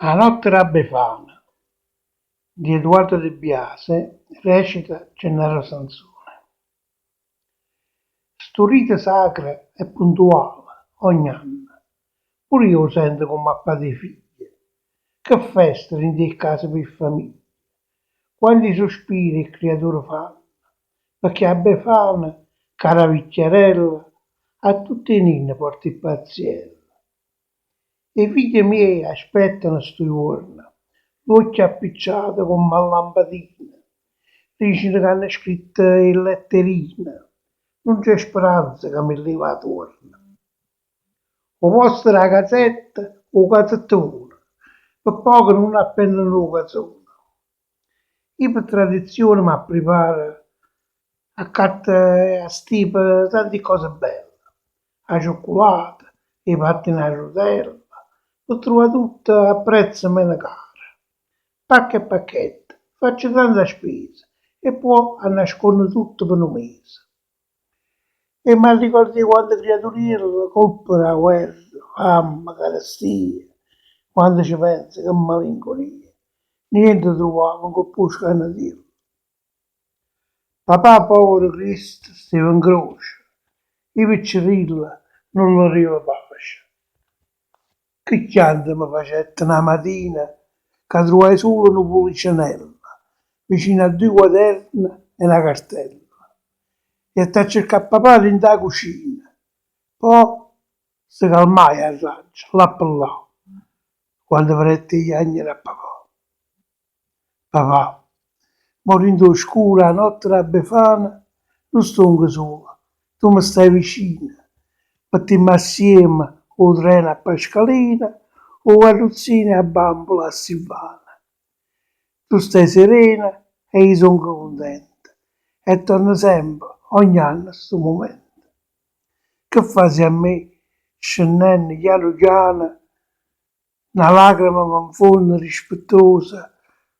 La notte era Befana di Edoardo De Biase recita Gennaro Sansone. Sto rito sacro è puntuale ogni anno. Pure io lo sento come a padre figli. Che festa in te casa per famiglia. Quanti sospiri il creatore fanno. Perché a Befana, cara vecchiarella, a tutti i ninni porta il paziello. I figli miei aspettano sto giorno, l'occhio appicciato con una lampadina. Dicono che hanno scritto in letterina. Non c'è speranza che mi leva torno. O vostra gazzetta o gazzettone, per poco non appendono la canzone. Io per tradizione mi preparo a carta a stipe tante cose belle. La cioccolata, i pattini a rotella, lo trova tutto a prezzo meno caro. Pacca e pacchetto, faccio tanta spesa e poi a nascondere tutto per un mese. E mi ricordi quando creaturino, colpa della guerra, fame, carestia, quando ci penso che malinconia. Niente trovavo che possa dire. Papà povero Cristo stava in croce, i piccirilla non lo arriva pace. Che chianta mi facette una mattina che trovai solo una policinella, vicino a due quaderni e una cartella. E sta a cercare papà dentro la cucina. Poi si calmai a raggio, là per là, quando avrebbe gli anni a papà. Papà, morendo oscura la notte da Befana, non sto anche sola, tu mi stai vicino, mettiamo assieme o treno a Pascalina o carrozzine a bambola a Silvana. Tu stai serena e io sono contenta e torno sempre, ogni anno, a questo momento. Che fai a me, scendendo piano piano, una lacrima mi infonde rispettosa,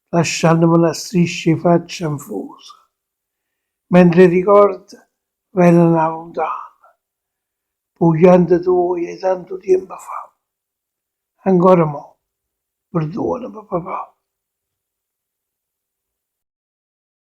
lasciandomi una striscia in faccia anfosa. Mentre ricorda, vengono lontana, pugliando tuoi tanto tempo fa. Ancora mo, perdonami papà.